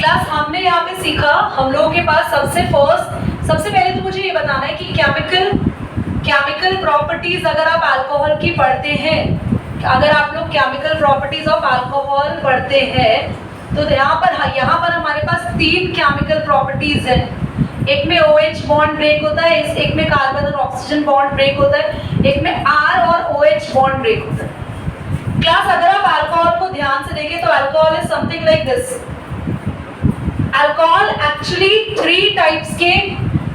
Class हमने यहाँ पे सीखा, हम लोगों के पास सबसे पहले तो मुझे ये बताना है कि केमिकल प्रॉपर्टीज अगर आप अल्कोहल की पढ़ते हैं, अगर आप लोग केमिकल प्रॉपर्टीज ऑफ अल्कोहल पढ़ते हैं तो यहाँ पर हमारे पास 3 केमिकल प्रॉपर्टीज हैं। एक में OH बॉन्ड ब्रेक होता है, एक में कार्बन और ऑक्सीजन बॉन्ड ब्रेक होता है, एक में R और OH बॉन्ड ब्रेक होता है। क्लास अगर आप अल्कोहल को ध्यान से देखें तो alcohol is something like this. Alcohol actually 3 types के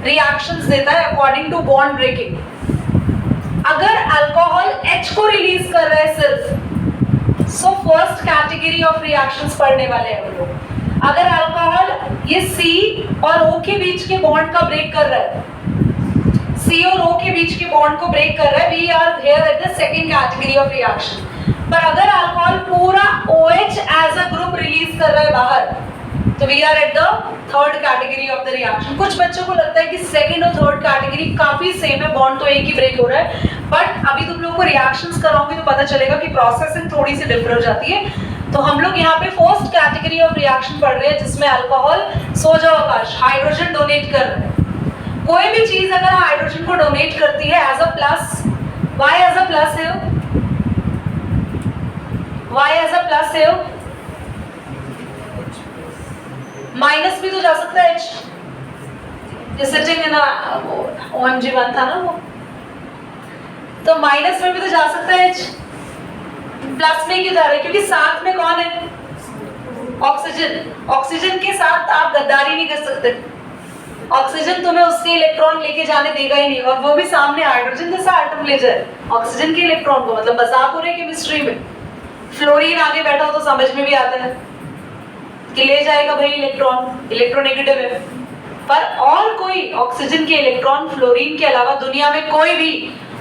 रिएक्शंस देता है अकॉर्डिंग टू बॉन्ड ब्रेकिंग। अगर अल्कोहल H को रिलीज कर रहा है सिर्फ, so first category of reactions पढ़ने वाले हैं हम लोग। अगर अल्कोहल ये C और O के बीच के बॉन्ड का ब्रेक कर रहा है, C और O के बीच के बॉन्ड को ब्रेक कर रहा है, we are here at the second category of reaction. पर अगर अल्कोहल पूरा OH as a group release कर रहा है बाहर, तो we are at the third category of the reaction. कुछ बच्चों को लगता है कि सेकंड और थर्ड कैटेगरी काफी सेम है, बॉन्ड तो एक ही ब्रेक हो रहा है, बट अभी तुम लोग को रिएक्शंस कराऊंगी तो पता चलेगा कि प्रोसेसिंग थोड़ी सी डिफर हो जाती है। तो हम लोग यहाँ पे फर्स्ट कैटेगरी ऑफ रिएक्शन पढ़ रहे हैं जिसमें अल्कोहल, सो जाओ आकाश, हाइड्रोजन डोनेट कर रहा है। कोई भी चीज अगर हाइड्रोजन को डोनेट करती है as a plus, why as a plus है, वाई एज अ प्लस है, माइनस भी तो जा सकता है H, सिटिंग इन OMG1 था ना वो, तो माइनस में भी तो जा सकता है H, प्लस में क्यों जा रहा है? क्योंकि साथ में कौन है? ऑक्सीजन। ऑक्सीजन के साथ आप गद्दारी नहीं कर सकते, ऑक्सीजन तुम्हें उसके इलेक्ट्रॉन लेके जाने देगा ही नहीं, और वो भी सामने हाइड्रोजन जैसा एटम ले जाए ऑक्सीजन के इलेक्ट्रॉन को, मतलब मजाक हो रहा है केमिस्ट्री में। फ्लोरीन आगे बैठा हो तो समझ में भी आता है कि ले जाएगा भाई इलेक्ट्रॉन, इलेक्ट्रोनेगेटिव है। पर और कोई ऑक्सीजन के इलेक्ट्रॉन फ्लोरीन के अलावा दुनिया में कोई भी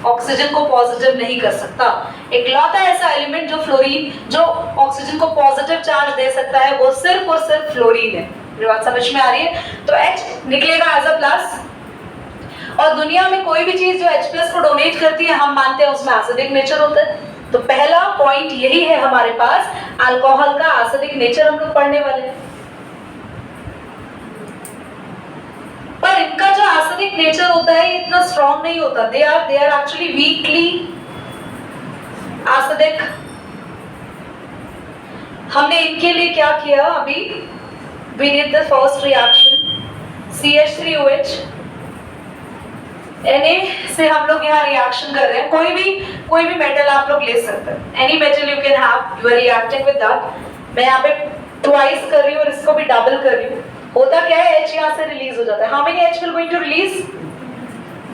ऑक्सीजन को पॉजिटिव नहीं कर सकता। इकलौता ऐसा एलिमेंट जो फ्लोरीन, जो ऑक्सीजन को पॉजिटिव चार्ज दे सकता है, वो सिर्फ और सिर्फ फ्लोरीन है। मेरी बात समझ में आ रही है? तो H निकलेगा एज अ प्लस, और दुनिया में कोई भी चीज जो H+ को डोनेट करती है हम मानते हैं उसमें एसिडिक नेचर होता है। तो पहला पॉइंट यही है हमारे पास, अल्कोहल का एसिडिक नेचर हम लोग पढ़ने वाले हैं। पर इनका जो एसिडिक नेचर होता है ये इतना स्ट्रॉन्ग नहीं होता, they are actually weakly acidic. हमने इनके लिए क्या किया अभी, we did the first reaction, CH3OH, Na से हम लोग यहाँ रिएक्शन कर रहे हैं। कोई भी मेटल आप लोग ले सकते हैं, any metal you can have, you are reacting with that. मैं यहाँ पे ट्वाइस कर रही हूँ और इसको भी डबल कर रही हूँ। होता क्या है, H यहाँ से रिलीज हो जाता है। How many H will going to release?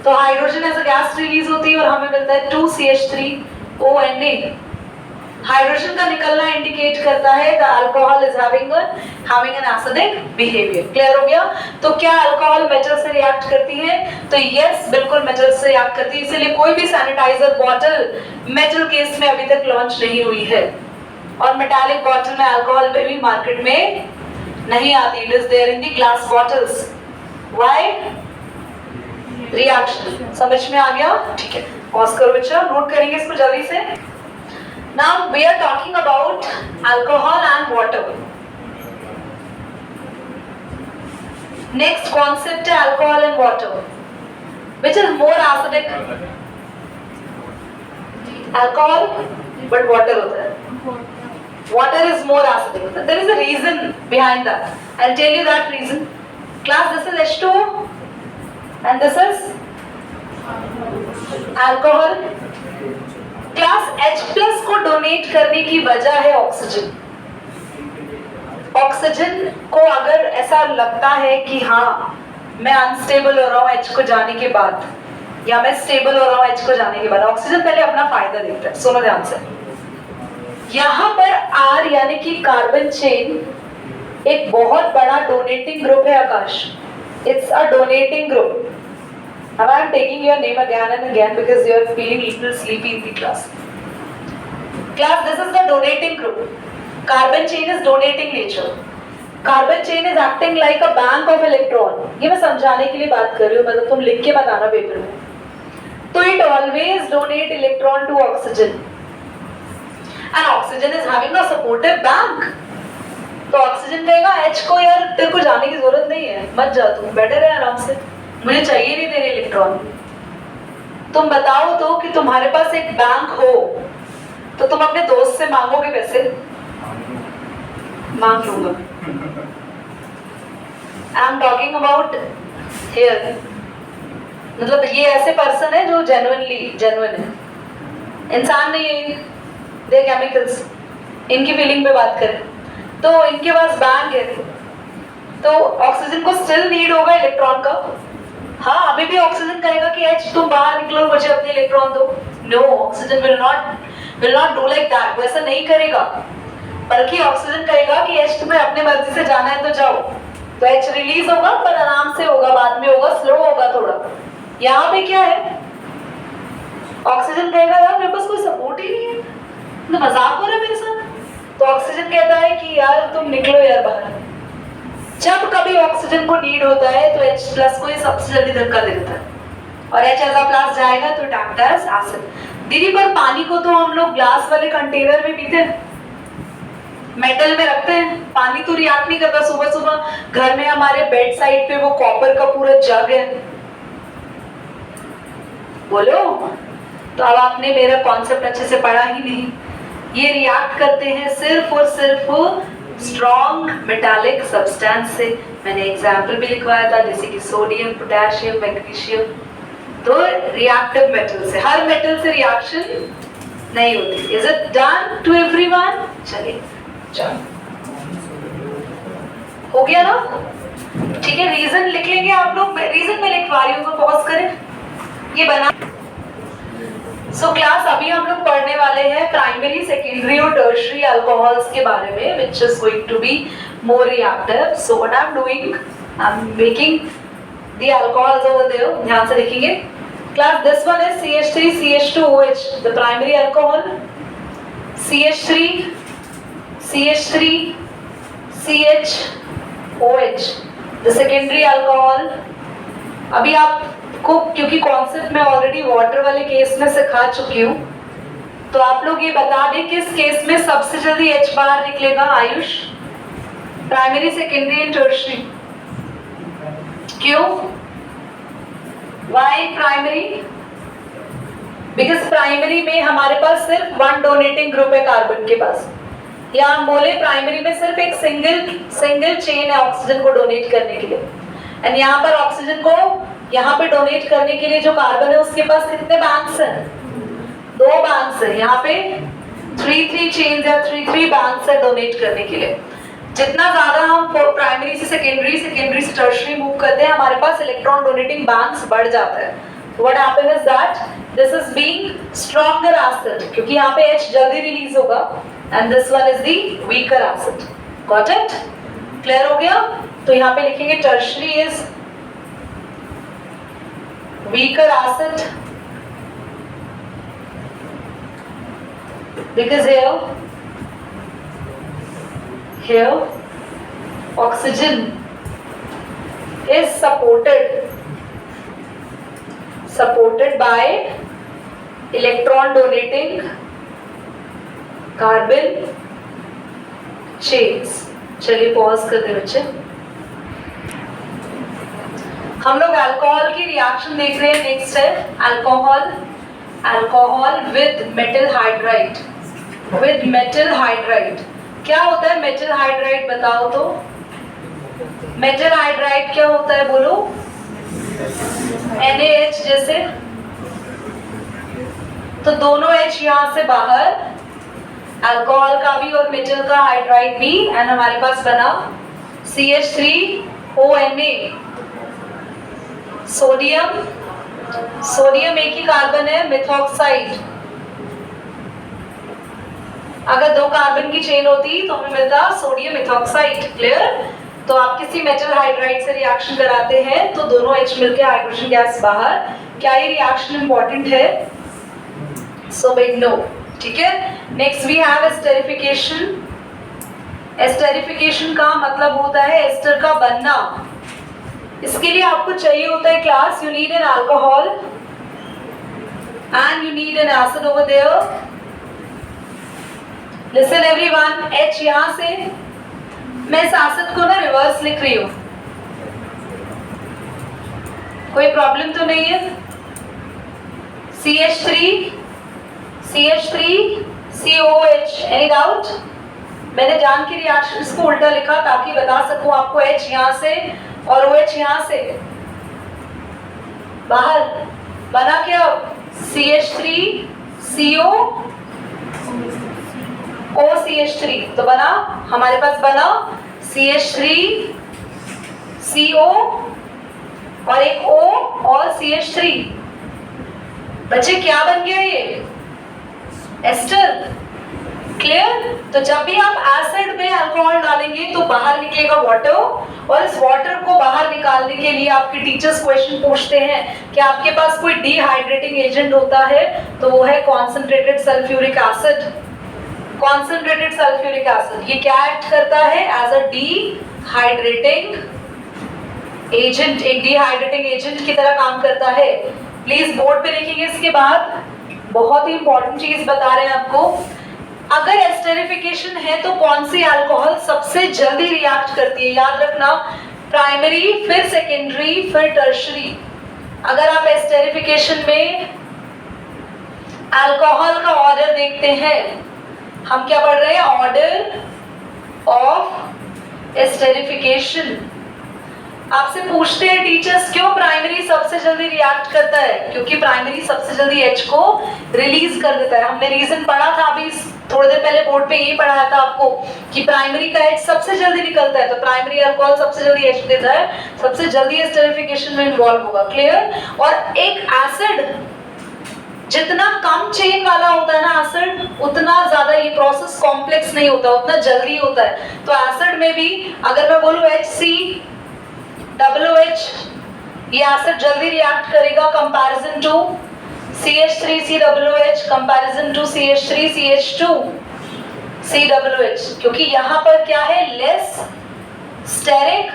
तो hydrogen as a gas release होती है और हमें मिलता है 2CH3ONA। हाइड्रोजन का निकलना इंडिकेट करता है the alcohol is having an acidic behaviour. Clear हो गया? तो क्या अल्कोहल मेटल से रिएक्ट करती है? तो यस, बिल्कुल मेटल से रिएक्ट करती है। इसलिए कोई भी सैनिटाइजर बॉटल मेटल केस में अभी तक लॉन्च नहीं हुई है, और मेटालिक बॉटल में अल्कोहल पे भी मार्केट में नहीं आती। It is there in the glass bottles. Why? Reaction. समझ में आ गया? ठीक है, पॉज करो बच्चा, नोट करेंगे इसको जल्दी से। Now we are talking about alcohol and water. Next concept है alcohol and water. Which is more acidic? Alcohol, but water होता है. Water is more acidic. There is a reason behind that. I'll tell you that reason. Class, this is H2O and this is alcohol. Class H+ को donate करने की वजह है oxygen. Oxygen को अगर ऐसा लगता है कि हाँ मैं अनस्टेबल हो रहा हूँ H को जाने के बाद, या मैं स्टेबल हो रहा हूँ H को जाने के बाद, ऑक्सीजन पहले अपना फायदा देखता है। सुनो ध्यान से, यहाँ पर R यानी कि कार्बन चेन एक बहुत बड़ा डोनेटिंग ग्रुप है Akash. It's a donating group. Now I am taking your name again and again because you are feeling little sleepy in the class. Class, this is the donating group. Carbon chain is donating nature. Carbon chain is acting like a bank of electron. ये मैं समझाने के लिए बात कर रही हूँ, मतलब तुम लिख के बताना पेपर में. तो it always donate electron to oxygen. And oxygen is having a supportive bank. तो ऑक्सीजन कहेगा H को, यार तेरे को जाने की जरूरत नहीं है, मत जा, तू बैठे रहे आराम से, मुझे चाहिए नहीं तेरे इलेक्ट्रॉन। तुम बताओ तो कि तुम्हारे पास एक बैंक हो तो तुम अपने दोस्त से मांगोगे पैसे? मांग लूंगा। I am talking about here, मतलब ये ऐसे पर्सन है जो जेन्युइन है, इंसान नहीं है, दे केमिकल्स, इनकी फीलिंग पे बात करें तो इनके पास बैंक है, तो ऑक्सीजन को स्टिल नीड होगा इलेक्ट्रॉन का। हाँ, अभी भी ऑक्सीजन कहेगा कि H तुम बाहर निकलो, मुझे अपने इलेक्ट्रॉन दो। No, oxygen will not do like that, वैसा नहीं करेगा, बल्कि ऑक्सीजन कहेगा कि H तुम्हें अपने मर्जी से जाना है तो जाओ। तो H रिलीज होगा, पर आराम से होगा, बाद में होगा, स्लो होगा थोड़ा। यहाँ पे क्या है, ऑक्सीजन कहेगा यार मेरे पास कोई सपोर्ट ही नहीं है, तो मजाक हो रहा है मेरे साथ। तो ऑक्सीजन कहता है कि यार तुम निकलो यार बाहर। जब कभी ऑक्सीजन को नीड होता है तो H प्लस को ये सबसे जल्दी धक्का देता है, और H ऐसा प्लस जाएगा तो इट एक्ट एज एसिड। दीदी पर पानी को तो हम लोग ग्लास वाले कंटेनर में पीते हैं, मेटल में रखते हैं, पानी तो रिएक्ट नहीं करता। सुबह सुबह घर में हमारे बेड साइड पे वो कॉपर का पूरा जग है, बोलो। तो अब आपने मेरा कॉन्सेप्ट अच्छे से पढ़ा ही नहीं। ये रिएक्ट करते हैं सिर्फ और सिर्फ स्ट्रॉन्ग मेटालिक सब्सटेंस से। मैंने एग्जाम्पल भी लिखवाया था, जैसे कि सोडियम, पोटेशियम, मैग्नीशियम, तो रिएक्टिव मेटल से। हर मेटल से रिएक्शन नहीं होती। Is it done to everyone? चलिए, चलो हो गया ना? ठीक है, रीजन लिख लेंगे आप लोग, रीजन में लिखवा रही हूँ, तो पॉज करें, ये बना। सो क्लास अभी हम लोग पढ़ने वाले हैं प्राइमरी, सेकेंडरी और टर्शियरी अल्कोहल्स के बारे में, which is going to be more reactive. So what I'm doing, I'm making the alcohols over there. ध्यान से देखेंगे class. This one is CH3 CH2OH, the primary alcohol. CH3 CH3 CHOH, the secondary alcohol. अभी आपको, क्योंकि concept मैं already water वाले case में सिखा चुकी हूँ, तो आप लोग ये बता दें किस केस में सबसे जल्दी H बाहर निकलेगा। Ayush, primary, secondary and tertiary. क्यों? Why primary? बिकॉज प्राइमरी में हमारे पास सिर्फ वन डोनेटिंग ग्रुप है कार्बन के पास, या हम बोले प्राइमरी में सिर्फ एक सिंगल चेन है ऑक्सीजन को डोनेट करने के लिए। एंड यहाँ पर ऑक्सीजन को यहाँ पे डोनेट करने के लिए जो कार्बन है उसके पास कितने बैंक्स हैं? 2 बैंक्स है। यहाँ पे 3 चेन्स या 3 बैंक्स है डोनेट करने के लिए। जितना ज्यादा हम प्राइमरी से सेकेंडरी से टर्शियरी मूव करते हैं, हमारे पास इलेक्ट्रॉन डोनेटिंग बैंक्स बढ़ जाता है। What happens is that this is being stronger acid, क्योंकि यहाँ पे H जल्दी रिलीज होगा, and this one is the weaker acid. Got it? Clear हो गया? तो यहाँ पे लिखेंगे tertiary is weaker acid because here oxygen is supported by electron donating carbon chains। चलिए पॉज कर दे बच्चे। हम लोग अल्कोहल की रिएक्शन देख रहे हैं। नेक्स्ट है अल्कोहल विद मेटल हाइड्राइड। क्या होता है मेटल हाइड्राइड? बताओ तो। मेटल हाइड्राइड क्या होता है बोलो? NaH जैसे, तो दोनों H यहाँ से बाहर, अल्कोहल का भी और मेटल का हाइड्राइड भी, एंड हमारे पास बना CH3ONA। सोडियम एक ही कार्बन है, मिथॉक्साइड। अगर 2 कार्बन की चेन होती तो हमें मिलता सोडियम मिथॉक्साइड। क्लियर? तो आप किसी मेटल हाइड्राइड से रिएक्शन कराते हैं तो दोनों H मिलकर हाइड्रोजन गैस बाहर। क्या ये रिएक्शन इंपॉर्टेंट है? So big no. ठीक है, next we have esterification. Esterification का मतलब होता है एस्टर का बनना। इसके लिए आपको चाहिए होता है class, you need an alcohol and you need an acid over there. Listen everyone, H यहाँ से मैं इस एसिड को ना रिवर्स लिख रही हूँ, कोई प्रॉब्लम तो नहीं है? CH3 COH, any doubt? मैंने जान के रिएक्शन को उल्टा लिखा ताकि बता सकूं आपको H यहाँ से और OH यहाँ से बाहर। बना क्या? CH3 CO OCH3, तो बना हमारे पास बना CH3 CO और एक O और CH3। बच्चे क्या बन गया ये? एस्टर। क्लियर? तो जब भी आप एसिड में अल्कोहल डालेंगे तो बाहर निकलेगा वाटर, और इस वाटर को बाहर निकालने के लिए आपके टीचर्स क्वेश्चन पूछते हैं कि आपके पास कोई डिहाइड्रेटिंग एजेंट होता है, तो वो है concentrated sulphuric acid. Concentrated sulphuric acid ये क्या एक्ट करता है? एज अ डिहाइड्रेटिंग एजेंट, एक डिहाइड्रेटिंग एजेंट की तरह काम करता है। प्लीज बोर्ड पे लिखेंगे। इसके बाद बहुत ही इंपॉर्टेंट चीज बता रहे हैं आपको, अगर एस्टेरिफिकेशन है तो कौन सी अल्कोहल सबसे जल्दी रिएक्ट करती है? याद रखना, प्राइमरी, फिर सेकेंडरी, फिर टर्शरी। अगर आप एस्टेरिफिकेशन में अल्कोहल का ऑर्डर देखते हैं, हम क्या पढ़ रहे हैं? Order of esterification. आपसे पूछते हैं टीचर्स क्यों प्राइमरी सबसे जल्दी रिएक्ट करता है? क्योंकि प्राइमरी सबसे जल्दी H को रिलीज कर देता है। हमने रीजन पढ़ा था अभी थोड़ी देर पहले बोर्ड पे, यही पढ़ाया था आपको कि प्राइमरी का H सबसे जल्दी निकलता है, तो प्राइमरी अल्कोहल सबसे जल्दी H देता है, सबसे जल्दी एस्टेरिफिकेशन में इन्वॉल्व होगा। क्लियर? और एक एसिड जितना कम चेन वाला होता है ना एसिड, उतना ज्यादा ये प्रोसेस कॉम्प्लेक्स नहीं होता, उतना जल्दी होता है। तो एसिड में भी अगर मैं बोलूं HCOH, ये एसिड जल्दी रिएक्ट करेगा comparison to CH3COOH, comparison to CH3CH2COOH, क्योंकि यहाँ पर क्या है? लेस स्टेरिक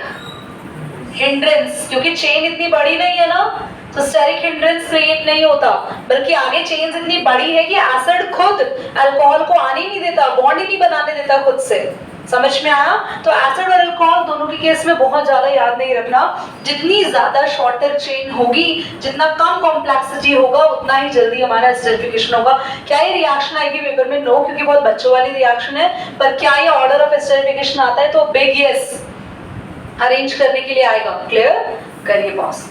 हिंड्रेंस, क्योंकि चेन इतनी बड़ी नहीं है ना, तो स्टेरिक हिंड्रेंस क्रिएट नहीं होता, बल्कि आगे चेन्स इतनी बड़ी है कि एसिड खुद अल्कोहल को आने नहीं देता, बॉन्ड ही नहीं बनाने देता खुद से। समझ में आया? तो एसिड और अल्कोहल दोनों के केस में बहुत ज्यादा याद नहीं रखना, जितनी ज्यादा शॉर्टर चेन होगी, जितना कम कॉम्प्लेक्सिटी होगा, उतना ही जल्दी हमारा एस्टेरिफिकेशन होगा। क्या ये रिएक्शन आएगी पेपर में? नो, क्योंकि बहुत बच्चों वाली रिएक्शन है। पर क्या ये ऑर्डर ऑफ एस्टेरिफिकेशन आता है? तो बिग यस, अरेंज करने के लिए आएगा। क्लियर? करिए boss.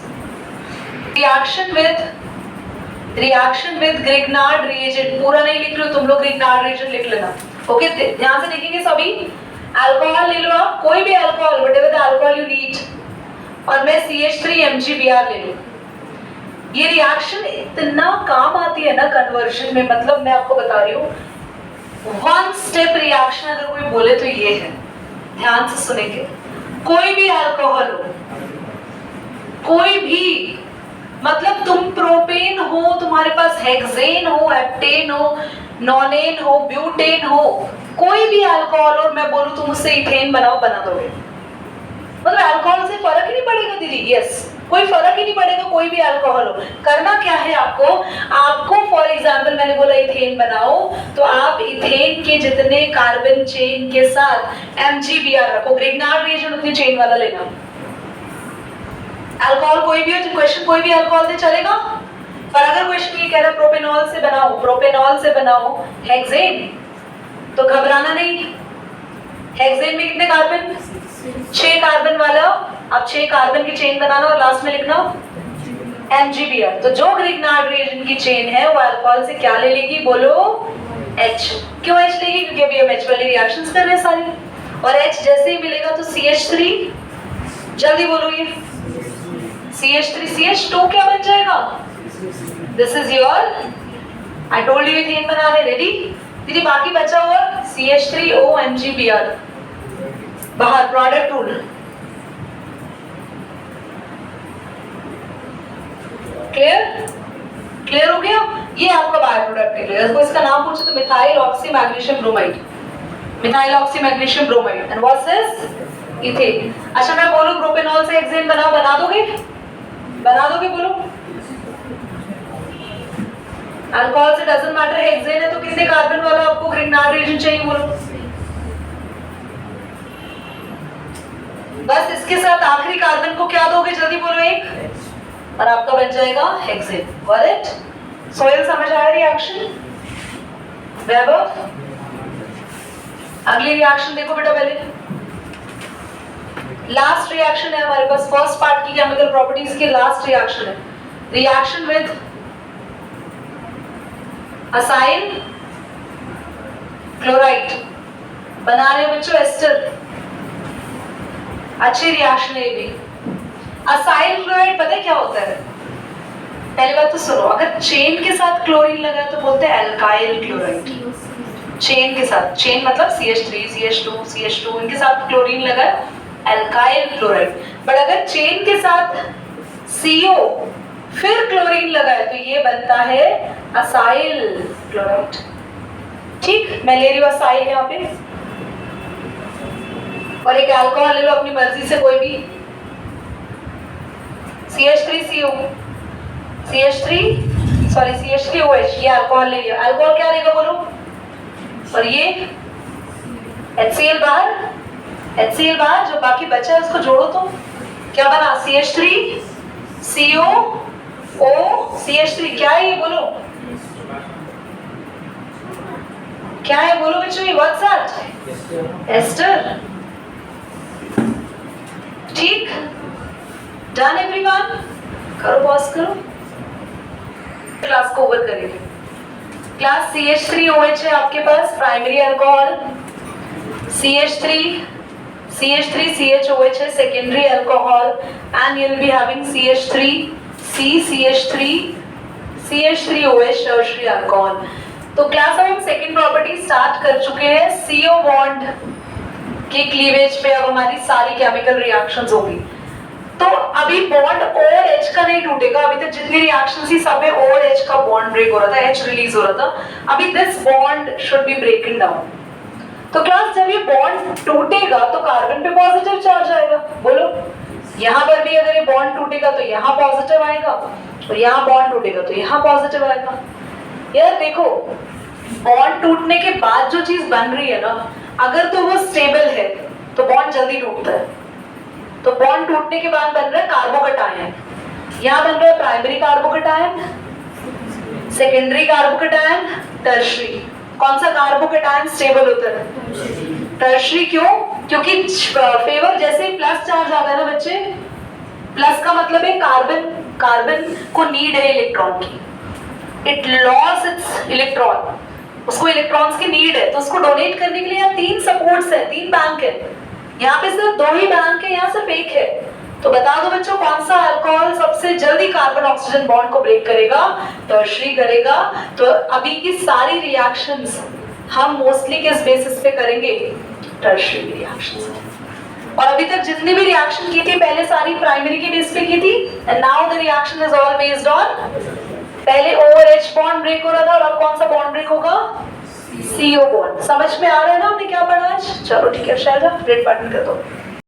Reaction with Grignard reagent, पूरा नहीं लिख रहे हो तुम लोग, ग्रिग्नार्ड रिएजेंट लिख लेना। ओके, ध्यान से लिखेंगे सभी। अल्कोहल ले लो आप, कोई भी alcohol, whatever the alcohol you need, और मैं CH3MgBr ले लूं। ये रिएक्शन इतना काम आती है ना कन्वर्जन में, मतलब मैं आपको बता रही हूँ, वन स्टेप रिएक्शन अगर कोई बोले तो ये है। ध्यान से सुनेंगे। कोई भी अल्कोहल हो, कोई भी, मतलब तुम प्रोपेन हो, तुम्हारे पास हेक्सेन हो, हेप्टेन हो, नॉनेन हो, ब्यूटेन हो, कोई भी अल्कोहल, और मैं बोलूं तुम उससे इथेन बनाओ, बना दोगे। मतलब अल्कोहल से फर्क ही नहीं पड़ेगा दीदी। यस, कोई फर्क ही नहीं पड़ेगा, कोई भी अल्कोहल हो। करना क्या है आपको फॉर एग्जांपल मैंने बोला इथेन बनाओ, तो आप इथेन के जितने कार्बन चेन के साथ MgBr रखो, ग्रिग्नार्ड रिएजेंट उतनी चेन वाला लेना। अल्कोहल कोई भी हो, क्वेश्चन कोई भी अल्कोहल से चलेगा, पर अगर क्वेश्चन ये कह रहा है प्रोपेनॉल से बनाओ, प्रोपेनॉल से बनाओ हेक्सेन, तो घबराना नहीं। हेक्सेन में कितने कार्बन? 6 कार्बन वाला, अब 6 कार्बन की चेन बनाना और लास्ट में लिखना MgBr। तो जो ग्रिग्नार्ड रिएजेंट की चेन है वो अल्कोहल से क्या ले लेगी? बोलो H। क्यों H लेगी? क्योंकि अभी हम H वाली रिएक्शंस कर रहे हैं सारी, और H जैसे ही मिलेगा तो CH3, जल्दी बोलो ये CH3 CH2 क्या बन जाएगा? This is your, I told you ethane बना रहे। रेडी दीदी? बाकी बचा हुआ CH3O MgBr, बाहर प्रोडक्ट रूल। क्लियर हो गया? ये आपका बाय प्रोडक्ट है। इसको इसका नाम पूछे तो methyl oxy magnesium bromide, methyl oxy magnesium bromide, and what is ethane. अच्छा मैं बोलूं प्रोपेनॉल से हेक्सेन बनाओ, बना दोगे? बना दोगे? बोलो। अल्कोहल से डजंट मैटर, हेक्सेन है तो कितने कार्बन वाला आपको ग्रिग्नार्ड रिएजेंट चाहिए? बोलो। बस इसके साथ आखिरी कार्बन को क्या दोगे, जल्दी बोलो, एक, और आपका बन जाएगा हेक्सेन। Got it? सोहेल समझ आया रिएक्शन? वैभव अगली रिएक्शन देखो बेटा, पहले लास्ट रिएक्शन है हमारे पास, फर्स्ट पार्ट की केमिकल प्रॉपर्टीज की लास्ट रिएक्शन है, रिएक्शन विद असाइल क्लोराइड बना रहे हो बच्चों एस्टर। अच्छी रिएक्शन है ये भी। असाइल क्लोराइड पता है क्या होता है? पहली बात तो सुनो, अगर चेन के साथ क्लोरीन लगा तो बोलते हैं एल्काइल क्लोराइड। चेन के साथ, चेन मतलब CH3 CH2 CH2 इनके साथ क्लोरीन लगा एल्काइल क्लोराइड। बट अगर चेन के साथ CO फिर क्लोरीन लगा है तो ये बनता है असाइल क्लोराइड। ठीक, मैं ले रही हूँ असाइल यहाँ पे, और एक अल्कोहल ले लो अपनी मर्जी से कोई भी, CH3CO CH3OH, ये अल्कोहल ले लिया। अल्कोहल क्या रहेगा बोलो, और ये HCl बाहर, HCl बाहर, जो बाकी बचा है उसको जोड़ो तो क्या बना, CH3CO O CH3। क्या है ये बोलो, क्या है बोलो बच्चों, ये व्हाट्स दैट? एस्टर। ठीक, डन एवरीवन? करो, पॉज करो, क्लास को ओवर करेंगे। क्लास CH3OH है आपके पास, प्राइमरी अल्कोहल, CH3CHOH है secondary alcohol, and you will be having CH3OH tertiary alcohol. तो क्लास हम सेकेंड प्रॉपर्टी स्टार्ट कर चुके हैं। CO बॉन्ड के क्लीवेज पे अब हमारी सारी केमिकल रिएक्शंस होगी। तो अभी बॉन्ड OH का नहीं टूटेगा, अभी तक जितनी रिएक्शंस थी सब में OH का बॉन्ड ब्रेक हो रहा था, H रिलीज हो रहा था। अभी this bond should be breaking down. तो क्लास जब ये बॉन्ड टूटेगा तो कार्बन पे पॉजिटिव चार्ज आएगा, बोलो। यहाँ पर भी अगर ये बॉन्ड टूटेगा तो यहाँ पॉजिटिव आएगा, और यहाँ बॉन्ड टूटेगा तो यहाँ पॉजिटिव आएगा। यार देखो, बॉन्ड टूटने के बाद जो चीज बन रही है ना, अगर तो वो स्टेबल है तो बॉन्ड जल्दी टूटता है। तो बॉन्ड टूटने के बाद बन रहा है कार्बोकैटायन, यहाँ बन रहा है primary carbocation, secondary carbocation, tertiary. कौन सा कार्बोकैटायन स्टेबल होता है? टर्शियरी। क्यों? क्योंकि फेवर जैसे ही प्लस चार्ज आता है ना बच्चे, प्लस का मतलब है कार्बन को नीड है इलेक्ट्रॉन की, इट लॉस इट्स इलेक्ट्रॉन, उसको इलेक्ट्रॉन्स की नीड है। तो उसको डोनेट करने के लिए यहाँ 3 सपोर्ट्स है, 3 बैंक है। यहाँ पे सिर्फ 2 ही बैंक है, यहाँ सिर्फ 1 है। तो बता दो बच्चों, कौन सा अल्कोहल सबसे जल्दी कार्बन ऑक्सीजन बॉन्ड को ब्रेक करेगा? टर्शियरी करेगा। तो अभी की सारी रिएक्शंस हम मोस्टली किस बेसिस पे करेंगे? Tertiary reactions. और अभी तक जितनी भी रिएक्शन की थी पहले सारी प्राइमरी के बेस पे की थी, and now the reaction is all based on, पहले OH बॉन्ड ब्रेक हो रहा था और अब कौन सा बॉन्ड ब्रेक होगा? CO bond. समझ में आ रहा है ना हमने क्या पढ़ा आज? चलो ठीक है, शायद रेड बटन कर दो।